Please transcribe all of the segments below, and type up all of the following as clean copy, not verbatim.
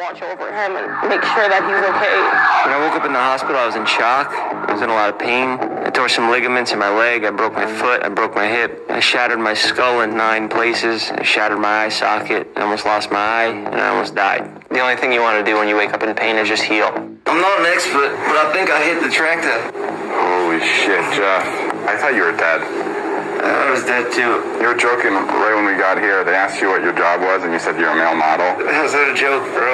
watch over him and make sure that he's okay. When I woke up in the hospital, I was in shock. I was in a lot of pain. I tore some ligaments in my leg. I broke my foot. I broke my hip. I shattered my skull in 9 places. I shattered my eye socket. I almost lost my eye, and I almost died. The only thing you want to do when you wake up in pain is just heal. I'm not an expert, but I think I hit the tractor. Holy shit, Jeff. I thought you were dead. I was dead too. You were joking right when we got here. They asked you what your job was, and you said you're a male model. How's that a joke, bro?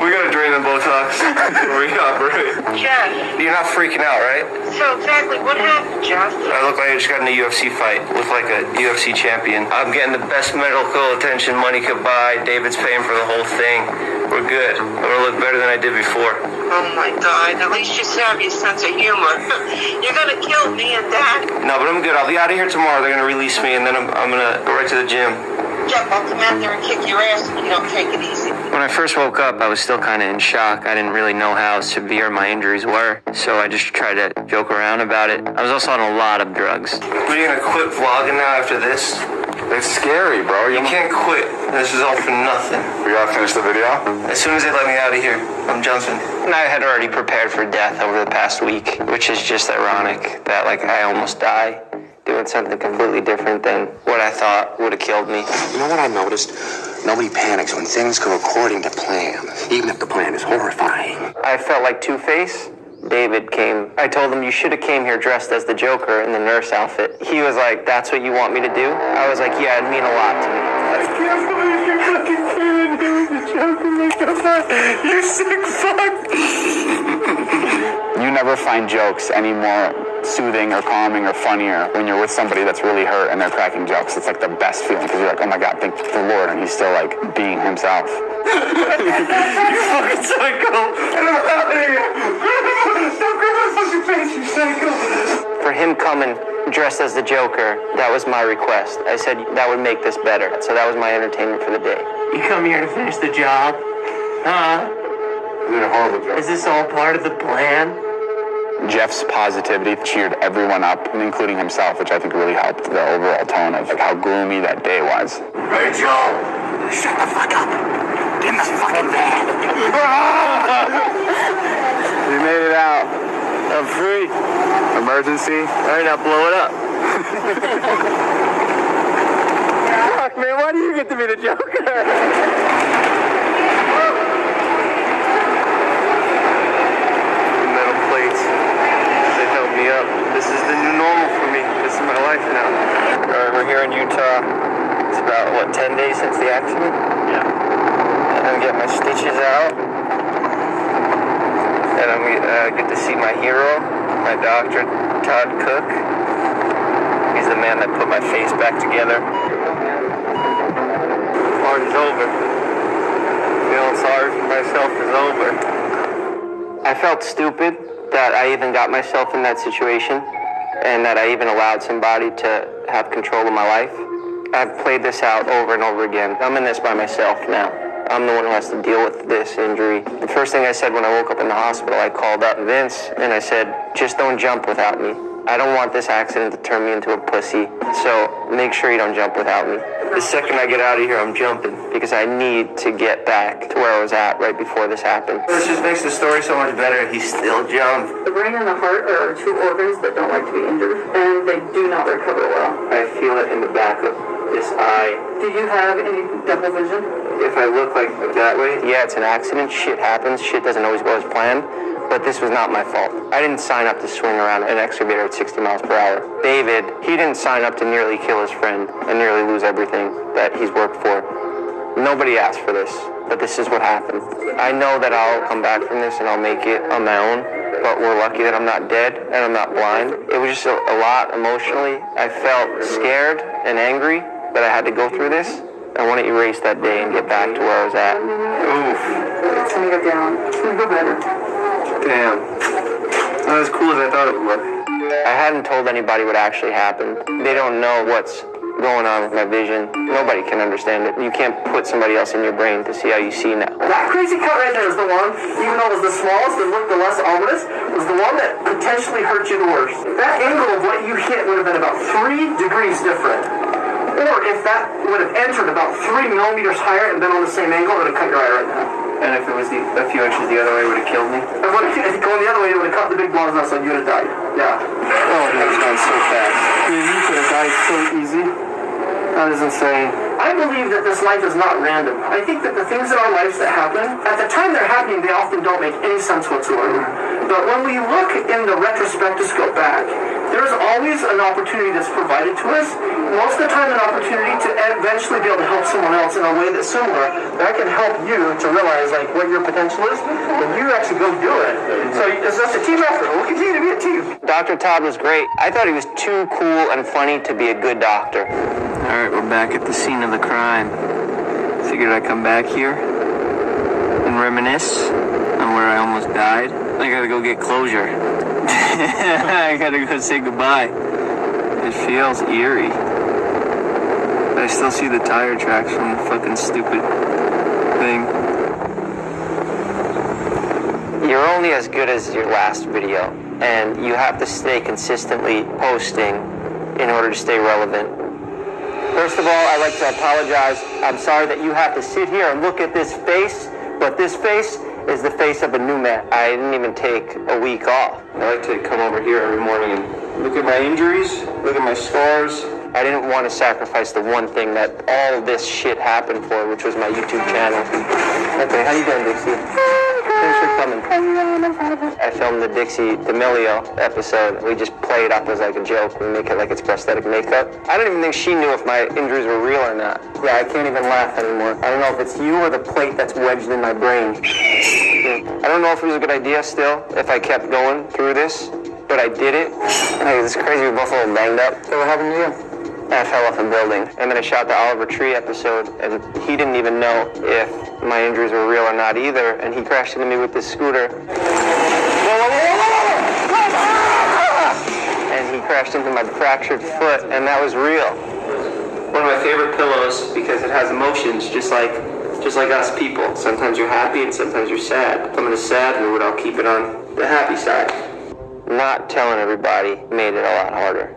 We gotta drain the Botox before we operate. Jeff. You're not freaking out, right? So exactly what happened, Jeff? I look like I just got in a UFC fight. Look like a UFC champion. I'm getting the best medical attention money could buy. David's paying for the whole thing. We're good. I'm gonna look better than I did before. Oh my God, at least you have your sense of humor. You're gonna kill me and Dad. No, but I'm good. I'll be out of here tomorrow. They're gonna release me, and then I'm gonna go right to the gym. Jeff, I'll come out there and kick your ass if you don't take it easy. When I first woke up, I was still kind of in shock. I didn't really know how severe my injuries were, so I just tried to joke around about it. I was also on a lot of drugs. We're gonna quit vlogging now after this? It's scary, bro. You can't quit. This is all for nothing. We gotta finish the video? As soon as they let me out of here, I'm jumping. And I had already prepared for death over the past week, which is just ironic that, I almost die doing something completely different than what I thought would have killed me. You know what I noticed? Nobody panics when things go according to plan, even if the plan is horrifying. I felt like Two-Face. David came. I told him, you should have came here dressed as the Joker in the nurse outfit. He was like, that's what you want me to do? I was like, yeah, it'd mean a lot to me. I can't believe you fucking came in here with the Joker makeup. You sick fuck. You never find jokes any more soothing or calming or funnier when you're with somebody that's really hurt and they're cracking jokes. It's like the best feeling because you're like, oh my God, thank the Lord, and he's still being himself. You fucking psycho! And I'm out of here! Don't grab my fucking face, you psycho! For him coming dressed as the Joker, that was my request. I said that would make this better. So that was my entertainment for the day. You come here to finish the job? Huh? You did a horrible job. Is this all part of the plan? Jeff's positivity cheered everyone up, including himself, which I think really helped the overall tone of how gloomy that day was. Rachel! Shut the fuck up! Get in the fucking van! We made it out. I'm free. Emergency. All right, now blow it up. Fuck, man, why do you get to be the Joker? Up. This is the new normal for me. This is my life now. Alright, we're here in Utah. It's about, 10 days since the accident? Yeah. And I'm getting my stitches out. And I'm get to see my hero, my doctor, Todd Cook. He's the man that put my face back together. The part is over. Feeling sorry for myself is over. I felt stupid that I even got myself in that situation and that I even allowed somebody to have control of my life. I've played this out over and over again. I'm in this by myself now. I'm the one who has to deal with this injury. The first thing I said when I woke up in the hospital, I called up Vince and I said, just don't jump without me. I don't want this accident to turn me into a pussy, so make sure you don't jump without me. The second I get out of here, I'm jumping because I need to get back to where I was at right before this happened. This just makes the story so much better. He still jumped. The brain and the heart are 2 organs that don't like to be injured, and they do not recover well. I feel it in the back of this eye. Do you have any double vision? If I look like that way, yeah, it's an accident. Shit happens. Shit doesn't always go as planned. But this was not my fault. I didn't sign up to swing around an excavator at 60 miles per hour. David, he didn't sign up to nearly kill his friend and nearly lose everything that he's worked for. Nobody asked for this, but this is what happened. I know that I'll come back from this and I'll make it on my own, but we're lucky that I'm not dead and I'm not blind. It was just a lot emotionally. I felt scared and angry that I had to go through this. I want to erase that day and get back to where I was at. Oof. It's going to go down. It's going to go better. Damn. Not as cool as I thought it would look. I hadn't told anybody what actually happened. They don't know what's going on with my vision. Nobody can understand it. You can't put somebody else in your brain to see how you see now. That crazy cut right there is the one, even though it was the smallest and looked the less ominous, was the one that potentially hurt you the worst. That angle of what you hit would have been about 3 degrees different. Or if that would have entered about 3 millimeters higher and been on the same angle, it would have cut your eye right now. And if it was a few inches the other way, it would have killed me? If it going the other way, it would have cut the big balls out, so you would have died. Yeah. Oh, that's gone so fast. You could have died so easy. That is insane. I believe that this life is not random. I think that the things in our lives that happen, at the time they're happening, they often don't make any sense whatsoever. But when we look in the retrospectoscope back, there's always an opportunity that's provided to us. Most of the time, an opportunity to eventually be able to help someone else in a way that's similar. That can help you to realize like what your potential is, and you actually go do it. So it's a team effort. We'll continue to be a team. Dr. Todd was great. I thought he was too cool and funny to be a good doctor. All right, we're back at the scene of the crime. Figured I'd come back here and reminisce on where I almost died. I gotta go get closure. I gotta go say goodbye. It feels eerie. But I still see the tire tracks from the fucking stupid thing. You're only as good as your last video, and you have to stay consistently posting in order to stay relevant. First of all, I'd like to apologize. I'm sorry that you have to sit here and look at this face, but this face is the face of a new man. I didn't even take a week off. I like to come over here every morning and look at my injuries, look at my scars. I didn't want to sacrifice the one thing that all this shit happened for, which was my YouTube channel. Okay, how you doing, Dixie? Thanks for coming. I filmed the Dixie D'Amelio episode. We just play it up as like a joke. We make it like it's prosthetic makeup. I don't even think she knew if my injuries were real or not. Yeah, I can't even laugh anymore. I don't know if it's you or the plate that's wedged in my brain. I don't know if it was a good idea still, if I kept going through this, but I did it. Like, it's crazy, we're both a little banged up. So what happened to you? I fell off a building. And then I shot the Oliver Tree episode, and he didn't even know if my injuries were real or not either, and he crashed into me with this scooter. And he crashed into my fractured foot, and that was real. One of my favorite pillows because it has emotions, just like us people. Sometimes you're happy and sometimes you're sad. If I'm in a sad mood, I'll keep it on the happy side. Not telling everybody made it a lot harder.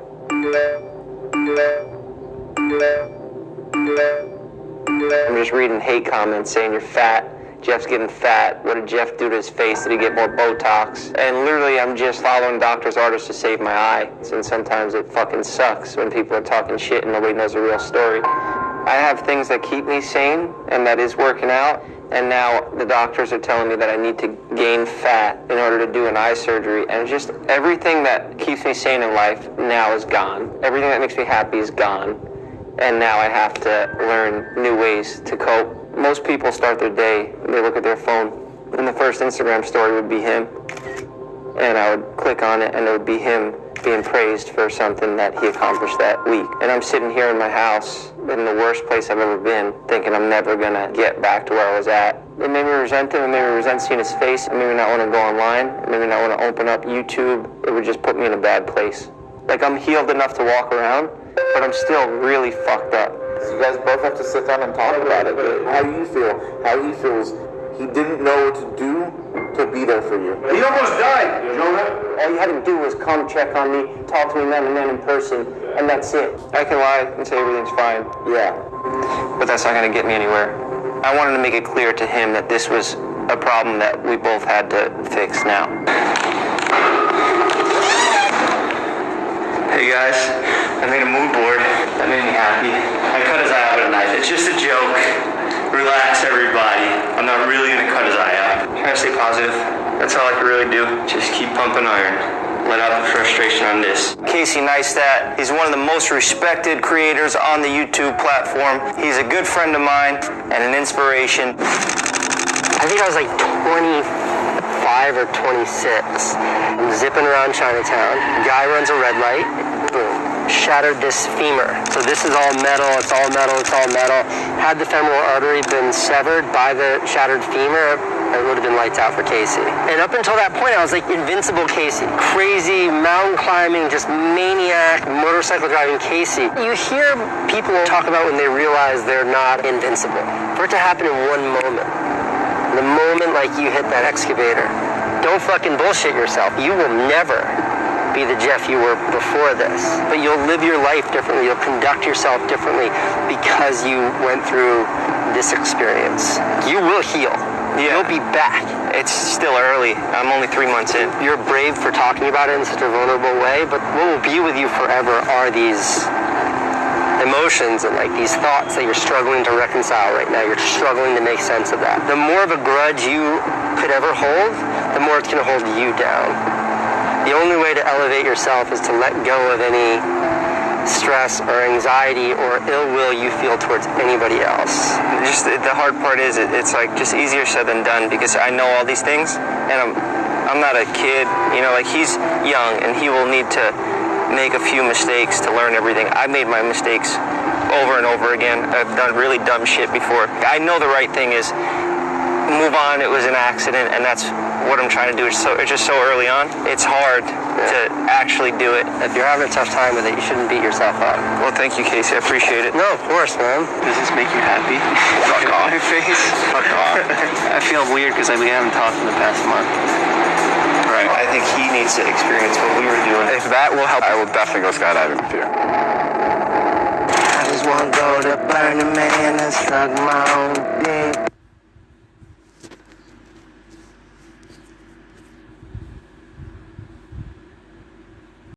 I'm just reading hate comments saying you're fat. Jeff's getting fat. What did Jeff do to his face? Did he get more Botox? And literally, I'm just following doctor's orders to save my eye. And sometimes it fucking sucks when people are talking shit and nobody knows the real story. I have things that keep me sane, and that is working out. And now the doctors are telling me that I need to gain fat in order to do an eye surgery. And just everything that keeps me sane in life now is gone. Everything that makes me happy is gone. And now I have to learn new ways to cope. Most people start their day, they look at their phone, and the first Instagram story would be him. And I would click on it, and it would be him being praised for something that he accomplished that week. And I'm sitting here in my house, in the worst place I've ever been, thinking I'm never gonna get back to where I was at. It made me resent him, it made me resent seeing his face, it made me not want to go online, it made me not want to open up YouTube. It would just put me in a bad place. Like, I'm healed enough to walk around, but I'm still really fucked up. So you guys both have to sit down and talk about it. But how do you feel? How he feels, he didn't know what to do to be there for you. He almost died, Jonah. All you had to do was come check on me, talk to me man to man in person, and that's it. I can lie and say everything's fine. Yeah. But that's not gonna get me anywhere. I wanted to make it clear to him that this was a problem that we both had to fix now. Hey guys, I made a mood board. That made me happy. I cut his eye out with a knife. It's just a joke. Relax, everybody. I'm not really gonna cut his eye out. Try to stay positive. That's all I can really do. Just keep pumping iron. Let out the frustration on this. Casey Neistat, he's one of the most respected creators on the YouTube platform. He's a good friend of mine and an inspiration. I think I was like 25 or 26. I'm zipping around Chinatown. Guy runs a red light. Boom. Shattered this femur. So this is all metal, it's all metal, it's all metal. Had the femoral artery been severed by the shattered femur, it would have been lights out for Casey. And up until that point, I was like invincible Casey. Crazy, mountain climbing, just maniac, motorcycle driving Casey. You hear people talk about when they realize they're not invincible. For it to happen in one moment, the moment like you hit that excavator, don't fucking bullshit yourself. You will never be be the Jeff you were before this. But you'll live your life differently. You'll conduct yourself differently because you went through this experience. You will heal. You'll be back. It's still early. I'm only 3 months in. You're brave for talking about it in such a vulnerable way, but what will be with you forever are these emotions and like these thoughts that you're struggling to reconcile right now. You're struggling to make sense of that. The more of a grudge you could ever hold, the more it's going to hold you down. The only way to elevate yourself is to let go of any stress or anxiety or ill will you feel towards anybody else. Just the hard part is it's like just easier said than done because I know all these things and I'm not a kid, you know, like he's young and he will need to make a few mistakes to learn everything. I've made my mistakes over and over again. I've done really dumb shit before. I know the right thing is move on, it was an accident, and that's what I'm trying to do. It's just so early on. It's hard to actually do it. If you're having a tough time with it, you shouldn't beat yourself up. Well, thank you, Casey. I appreciate it. No, of course, man. Does this make you happy? Fuck off. My face. Fuck off. I feel weird because we haven't talked in the past month. Right. I think he needs to experience what we were doing. If that will help, I will definitely go skydiving with you. I just want to go to Burning Man and suck my own dick.